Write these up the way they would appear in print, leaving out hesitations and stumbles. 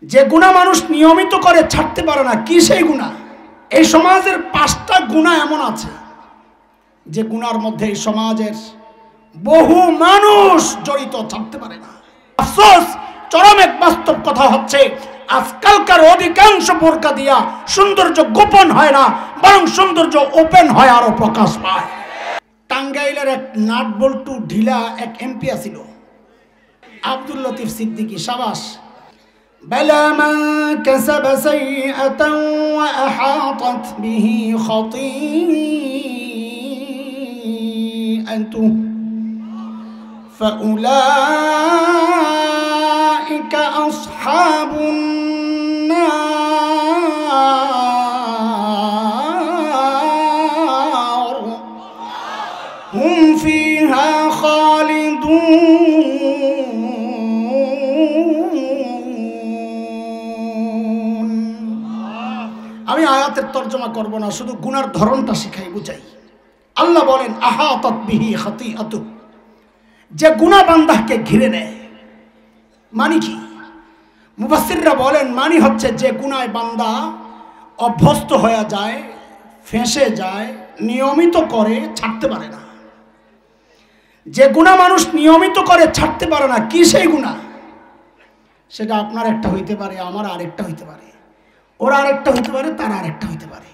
যে গুনাহ মানুষ নিয়মিত করে ছাড়তে পারে না, কি সেই গুনাহ? এই সমাজের 5টা গুনাহ এমন আছে যে গুনার মধ্যে এই সমাজের বহু মানুষ জড়িত, ছাড়তে পারে না। আফসোস, চরম এক বাস্তব কথা হচ্ছে আজকালকার অধিকাংশ বোরকা দিয়া সৌন্দর্য গোপন হয় না, বরং সৌন্দর্য ওপেন হয়, আরো প্রকাশ পায়। টাঙ্গাইলের এক নাট বল্টু ঢিলা এক এমপি আছিল, আব্দুল লতিফ সিদ্দিকী, সাবাস। بلى من كسب سيئة وأحاطت به خطيئته فأولئك أصحاب النار هم فيها خالدون। আমি আয়াতের তর্জমা করব না, শুধু গুনার ধরনটা শিখাই, বুঝাই। আল্লাহ বলেন আহাতাত বিহি খাতিআতু, যে গুনাহ বান্দাকে ঘিরে নেয়। মানে কি? মুফাসসিররা বলেন মানে হচ্ছে যে গুনায় বান্দা অভ্যস্ত হয়ে যায়, ফেঁসে যায়, নিয়মিত করে ছাড়তে পারে না। যে গুনাহ মানুষ নিয়মিত করে ছাড়তে পারে না, কি সেই গুনাহ? সেটা আপনার একটা হইতে পারে, আমার আরেকটা হইতে পারে, ওর আরেকটা হইতে পারে, তার আরেকটা হইতে পারে।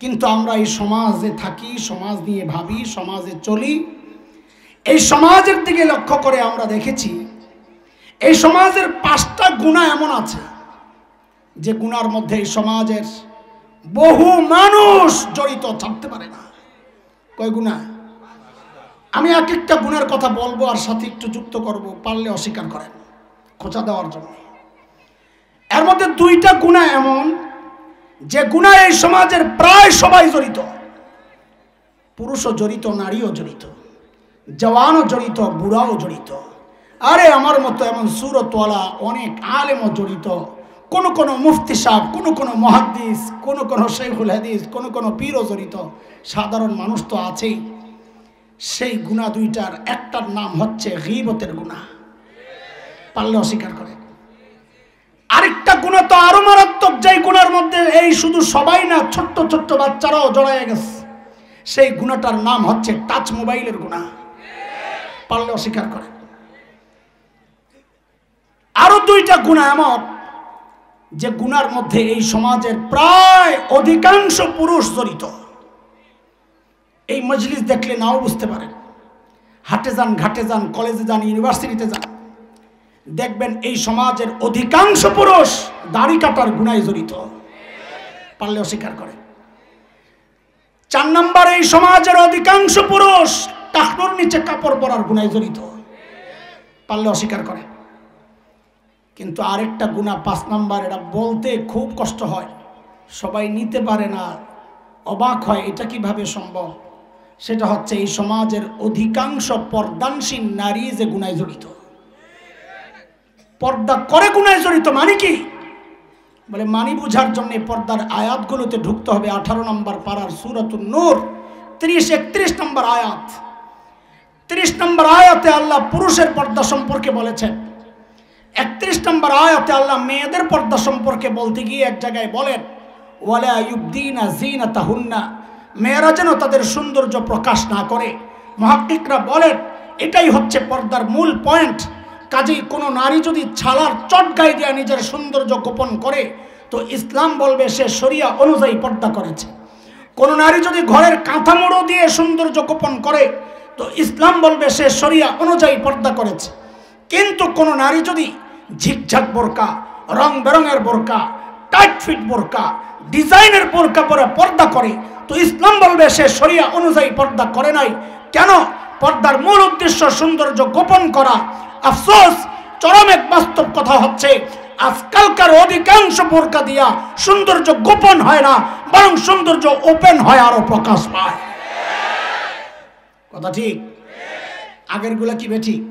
কিন্তু আমরা এই সমাজে থাকি, সমাজ নিয়ে ভাবি, সমাজে চলি। এই সমাজের দিকে লক্ষ্য করে আমরা দেখেছি এই সমাজের 5টা গুনাহ এমন আছে যে গুনার মধ্যে এই সমাজের বহু মানুষ জড়িত, ছাড়তে পারে না। কয় গুনাহ? আমি এক একটা গুনার কথা বলবো আর সাথে একটু যুক্ত করব, পারলে অস্বীকার করেন খোঁচা দেওয়ার জন্য। এর মধ্যে 2টা গুনাহ এমন যে গুনাহ এই সমাজের প্রায় সবাই জড়িত। পুরুষও জড়িত, নারীও জড়িত, জওয়ানও জড়িত, বুড়াও জড়িত। আরে আমার মতো এমন সুরতওয়ালা অনেক আলেমও জড়িত, কোনো কোনো মুফতি সাহেব, কোনো কোনো মুহাদ্দিস, কোনো কোনো শেখুল হাদিস, কোনো কোনো পীরও জড়িত। সাধারণ মানুষ তো আছেই। সেই গুনাহ 2টার একটার নাম হচ্ছে গীবতের গুনাহ, পারলে অস্বীকার করে। আরেকটা গুনাহ তো আরো মারাত্মক, যেই গুনার মধ্যে এই শুধু সবাই না, ছোট্ট ছোট্ট বাচ্চারাও জড়ায় গেছে। সেই গুনাহটার নাম হচ্ছে টাচ মোবাইলের গুনাহ, পারলে অস্বীকার করে। আরো 2টা গুনাহ এমন যে গুনার মধ্যে এই সমাজের প্রায় অধিকাংশ পুরুষ জড়িত। এই মজলিস দেখলে নাও বুঝতে পারেন, হাটে যান, ঘাটে যান, কলেজে যান, ইউনিভার্সিটিতে যান, দেখবেন এই সমাজের অধিকাংশ পুরুষ দাড়ি কাটার গুনায় জড়িত, পারলে অস্বীকার করে। 4 নম্বরে এই সমাজের অধিকাংশ পুরুষ টাকনোর নিচে কাপড় পরার গুনায় জড়িত, পারলে অস্বীকার করে। কিন্তু আরেকটা গুনাহ 5 নম্বর, এটা বলতে খুব কষ্ট হয়, সবাই নিতে পারে না, অবাক হয় এটা কিভাবে সম্ভব। সেটা হচ্ছে এই সমাজের অধিকাংশ পর্দানসীন নারী যে গুনায় জড়িত, পর্দা করে গুনায় জড়িত। মানে কি? বলে মানি বুঝার জন্য পর্দার আয়াতগুলোতে ঢুকতে হবে। 18 নম্বর পারার সূরাতুন নূর 30-31 নম্বর আয়াত। 30 নম্বর আয়াতে আল্লাহ পুরুষের পর্দা সম্পর্কে বলেছেন। 31 নম্বর আয়াতে আল্লাহ মেয়েদের পর্দা সম্পর্কে বলতে গিয়ে এক জায়গায় বলেন ওয়ালা ইউবদিনা যিনাতাহুন্না, মেয়েরা যেন তাদের সৌন্দর্য প্রকাশ না করে। মুহাক্কিকরা বলেন এটাই হচ্ছে পর্দার মূল পয়েন্ট। কাজেই কোনো নারী যদি ছালার চট গায়ে দিয়ে নিজের সৌন্দর্য গোপন করে তো ইসলাম বলবে সে শরিয়া অনুযায়ী পর্দা করেছে। কোনো নারী যদি ঘরের কাঁথা মোড়ো দিয়ে সৌন্দর্য গোপন করে তো ইসলাম বলবে সে শরিয়া অনুযায়ী পর্দা করেছে। কিন্তু কোনো নারী যদি ঝিকঝাক বোরকা, রং বেরঙের বোরকা, টাইট ফিট বোরকা, ডিজাইনের বোরকা পরে পর্দা করে তো ইসলাম বলবে সে শরিয়া অনুযায়ী পর্দা করে নাই। কেন? পর্দার মূল উদ্দেশ্য সৌন্দর্য গোপন করা। আফসোস, চরম এক বাস্তব কথা হচ্ছে আজকালকার অধিকাংশ বোরকা দিয়া সৌন্দর্য গোপন হয় না, বরং সৌন্দর্য ওপেন হয়, আরো প্রকাশ পায়। কথা ঠিক? আগের গুলা কি বেঠিক?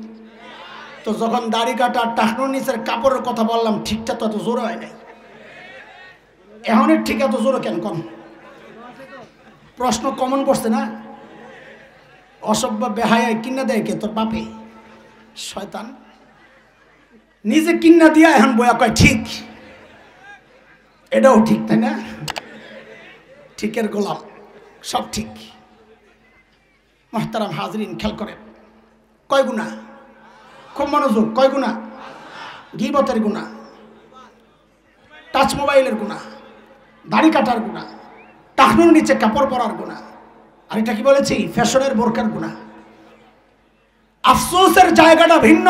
তো যখন দাড়ি কাটা, টাকনোর নিচের কাপড়ের কথা বললাম, ঠিকটা তো এত জোর হয় নাই। এখন ঠিক এত জোর কেন? কম প্রশ্ন কমন পড়ছে না? অসভ্য বেহায় কিনা দেয় কে? তোর বাপে, শয়তান নিজে কিনা দিয়া এখন বয়া কয় ঠিক। এটাও ঠিক, তাই না? ঠিকের গোলাম, সব ঠিক। মুহতারাম হাজরিন, খেয়াল করেন, কয় গুনাহ? খুব মনোযোগ, কয় গুনাহ? গীবতের গুনাহ, টাচ মোবাইলের গুনাহ, দাড়ি কাটার গুনাহ, টাকনুর নিচে কাপড় পরার গুনাহ, আর এটা কি বলেছি? ফ্যাশনের বোরকার গুনাহ। আফসোসের জায়গাটা ভিন্ন।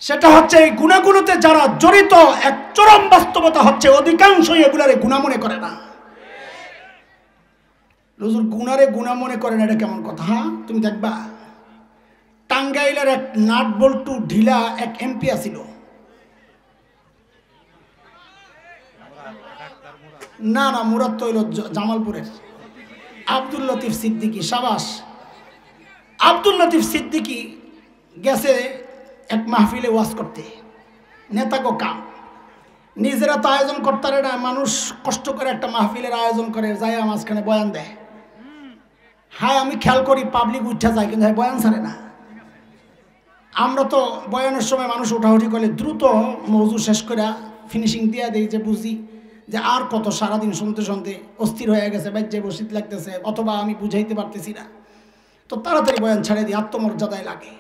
সেটা হচ্ছে এই গুনাহগুলোতে যারা জড়িত, এক চরম বাস্তবতা হচ্ছে অধিকাংশই এগুলারে গুনাহ মনে করে না। হুজুর গুনারে গুনাহ মনে করেন, এটা কেমন কথা? হ্যাঁ, তুমি দেখবা টাঙ্গাইলের এক নাট বল্টু ঢিলা এক এমপি আছিল, না না মুরাদ তো হইল জামালপুরের, আব্দুল লতিফ সিদ্দিকী। সাবাস। আব্দুল লতিফ সিদ্দিকী গেছে এক মাহফিলে ওয়াজ করতে, নেতাগো কাম, নিজেরা তো আয়োজন করতে পারে না, মানুষ কষ্ট করে একটা মাহফিলের আয়োজন করে, যাই মাঝখানে বয়ান দেয়। হ্যাঁ, আমি খেয়াল করি পাবলিক উঠা যায়, কিন্তু হ্যাঁ বয়ান ছাড়ে না। আমরা তো বয়ানের সময় মানুষ উঠাউঠি করলে দ্রুত মৌজু শেষ করে ফিনিশিং দিয়ে দেই, যে বুঝি যে আর কত, সারাদিন শুনতে শুনতে অস্থির হয়ে গেছে, বাজ্যে বসিত লাগতেছে, অথবা আমি বুঝাইতে পারতেছি না, তো তাড়াতাড়ি বয়ান ছাড়ে দিই, আত্মমর্যাদায় লাগে।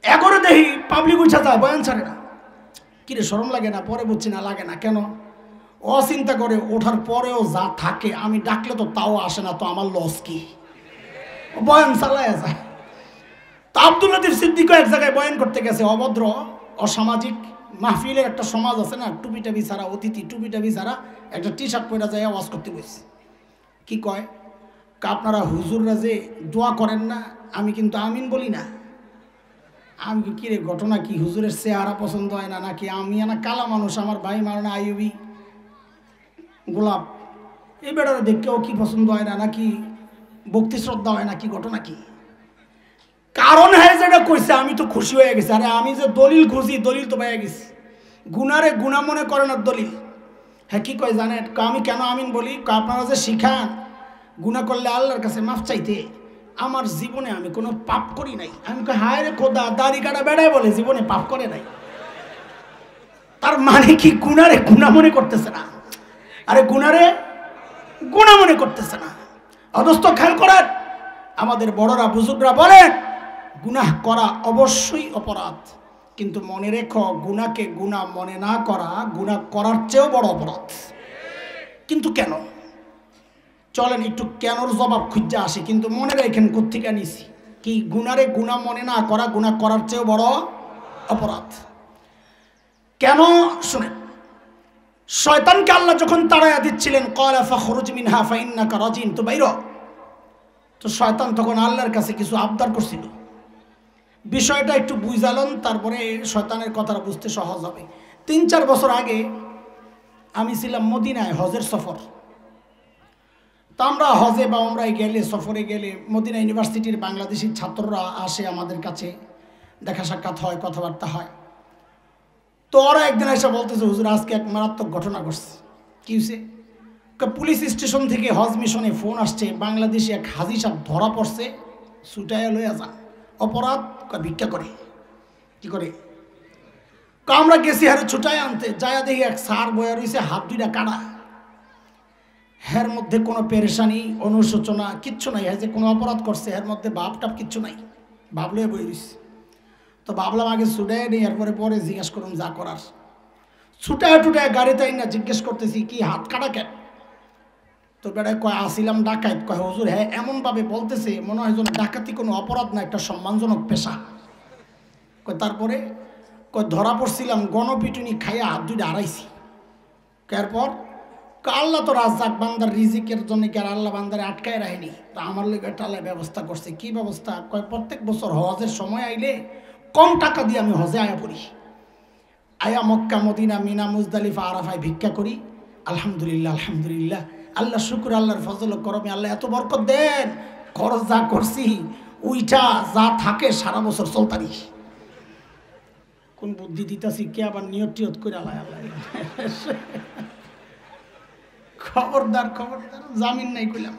এগরে দেখি পাবলিক উঠা যায়, বয়ান ছাড়ে না। কিরে শরম লাগে না? পরে বুঝছি না লাগে না কেন, অচিন্তা করে ওঠার পরেও যা থাকে, আমি ডাকলে তো তাও আসে না, তো আমার লস কি? বয়ান চালায় যায়। তো আব্দুল লতিফ সিদ্দিকও এক জায়গায় বয়ান করতে গেছে, অভদ্র অসামাজিক মাহফিলের একটা সমাজ আছে না, টুপি টাবি ছাড়া অতিথি, টুপি টাবি ছাড়া একটা টি শার্ট পরে যায় ওয়াজ করতে বসে। কি কয়? আপনারা হুজুররা যে দোয়া করেন না, আমি কিন্তু আমিন বলি না। আমি কি রে, ঘটনা কি? হুজুরের চেহারা পছন্দ হয় না নাকি? আমি না কালা মানুষ, আমার ভাই মারানা আইয়ুবি গোলাপ, এই বেটারা দেখতেও কি পছন্দ হয় না নাকি? ভক্তি শ্রদ্ধা হয় নাকি? ঘটনা কি? কারণ হ্যাঁ যেটা কইছে, আমি তো খুশি হয়ে গেছি। আরে আমি যে দলিল খুঁজি, দলিল তো পেয়ে গেছি। গুনারে গুনাহ মনে করেন আর দলিল। হ্যাঁ, কি কয় জানেন? আমি কেন আমিন বলি? আপনারা যে শিখান গুনাহ করলে আল্লাহর কাছে মাফ চাইতে, আমার জীবনে আমি কোনো পাপ করি নাই। আমি কই হায় রে খোদা, দাড়ি কাটা বেড়ায় বলে জীবনে পাপ করে নাই। তার মানে কি গুনারে গুনাহ মনে করতেছে না? আরে গুনারে গুনাহ মনে করতেছে না। অদস্ত খেয়াল করেন, আমাদের বড়রা বুজুর্গরা বলেন গুনাহ করা অবশ্যই অপরাধ, কিন্তু মনে রেখো গুনাহকে গুনাহ মনে না করা গুনাহ করার চেয়েও বড় অপরাধ। কিন্তু কেন? চলেন একটু কেনর জবাব খুঁজে আসি, কিন্তু মনে রেখেন কোত্থেকে নিছি। কি? গুনারে গুনাহ মনে না করা গুনাহ করার চেয়েও বড় অপরাধ। কেন? শুনেন, শয়তানকে আল্লাহ যখন তাড়াইয়া দিচ্ছিলেন, ক্বালা ফাখরুজ মিনহা ফাইন্নাকা রাজিম, তো বাইর। তো শয়তান তখন আল্লাহর কাছে কিছু আবদার করছিল। বিষয়টা একটু বুঝালেন, তারপরে শয়তানের কথাটা বুঝতে সহজ হবে। 3-4 বছর আগে আমি ছিলাম মদিনায়, হজের সফর। তো আমরা হজে বা আমরাই গেলে, সফরে গেলে, মদিনা ইউনিভার্সিটির বাংলাদেশি ছাত্ররা আসে আমাদের কাছে, দেখা সাক্ষাৎ হয়, কথাবার্তা হয়। তো ওরা একদিন এসে বলতেছে, হুজুর আজকে এক মারাত্মক ঘটনা ঘটছে। কি হয়েছে? পুলিশ স্টেশন থেকে হজ মিশনে ফোন আসছে, বাংলাদেশে এক হাজি সাহেব ধরা পড়ছে, ছুটাইয়া লইয়া যান। অপরাধ? ভিক্ষা করে। কি করে? আমরা গেছি হারে ছুটাই আনতে, যায়া দেখি এক সার বয়া রয়েছে, হাত দুইটা কাটা, হের মধ্যে কোনো পেরেশানি অনুশোচনা কিচ্ছু নাই, হ্যাঁ যে কোনো অপরাধ করছে, এর মধ্যে ভাব টাপ কিচ্ছু নাই, ভাবলে বই রয়েছে। তো ভাবলাম আগে ছুটাই নেই, এরপরে পরে জিজ্ঞেস করুন যা করার। ছুটায় টুটায় গাড়িতে না জিজ্ঞেস করতেছি, কি হাত কাটা কেন? তো বেড়ায় কয় আসিলাম ডাকাত। কয় হুজুর হ্যাঁ এমনভাবে বলতেছে মনে হয় যেন ডাকাতি কোনো অপরাধ না, একটা সম্মানজনক পেশা। কয় তারপরে? কয় ধরা পড়ছিলাম, গণপিটুনি খাইয়া হাত দুইটা হারাইছি। এরপর আল্লাহ তো রাজ্জাক, বান্দার রিজিকের জন্য কি আর আল্লাহ বান্দারে আটকায় রাখেনি? তা আমার লোক একটা আল্লাহ ব্যবস্থা করছে। কি ব্যবস্থা? কয় প্রত্যেক বছর হজের সময় আইলে কম টাকা দিয়ে আমি হজে আয়া পড়ি, আয়া মক্কা মদিনা মিনা মুজদালিফা আরাফায় ভিক্ষা করি। আলহামদুলিল্লাহ আলহামদুলিল্লাহ, আল্লাহ শুকুর, আল্লাহর ফজল করমে আল্লাহ এত বরকত দেন, খরচ যা করছি ওইটা যা থাকে সারা বছর চলতারি। কোন বুদ্ধি দিতাছি কে আবার নিয়ত টিয়ত করে আল্লাহ আল্লাহ। খবরদার খবরদার, জামিন নাই কইলাম।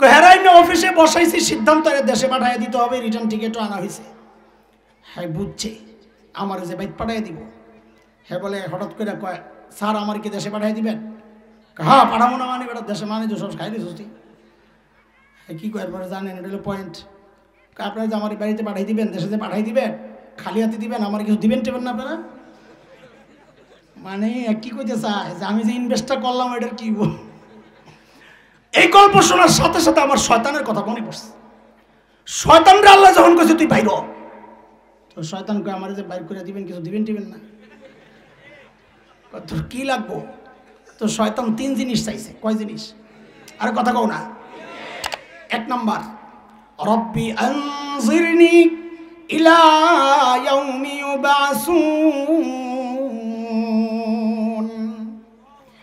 হেরাই না অফিসে বসাইছি, সিদ্ধান্ত দেশে পাঠাইয়া দিতে হবে, রিটার্ন টিকিটও আনা হয়েছে। হ্যাঁ বুঝছে, আমার যে বাইক পাঠাইয়া দিব। হ্যাঁ বলে হঠাৎ করে কয় স্যার আমার কি দেশে পাঠাই দিবেন? হ্যাঁ পাঠাবো না মানে বেটা দেশে মানে তো সব খাই দিচ্ছি। হ্যাঁ কী কয় পরে জানেন এটা হলো পয়েন্ট। আপনারা যে আমার বাড়িতে পাঠাই দিবেন, দেশে যে পাঠাই দিবেন, খালি হাতে দিবেন, আমার কিছু দিবেন টেবেন না আপনারা? মানে কি কইতে চায় যে আমি যে ইনভেস্টটা করলাম এটার কি? এই গল্প শোনার সাথে সাথে আমার শয়তানের কথা মনে পড়ছে। শয়তানরা আল্লাহ যখন কইছে তুই বাইর, তো শয়তান কয় আমার যে বাইর করে দিবেন, কিছু দিবেন টিবেন না? তোর কি লাগবো? তো শয়তান 3 জিনিস চাইছে। কয় জিনিস? আর কথা কও না। 1 নাম্বার, রব্বি আনজিরনি ইলা ইয়াউমি ইউবাসুন,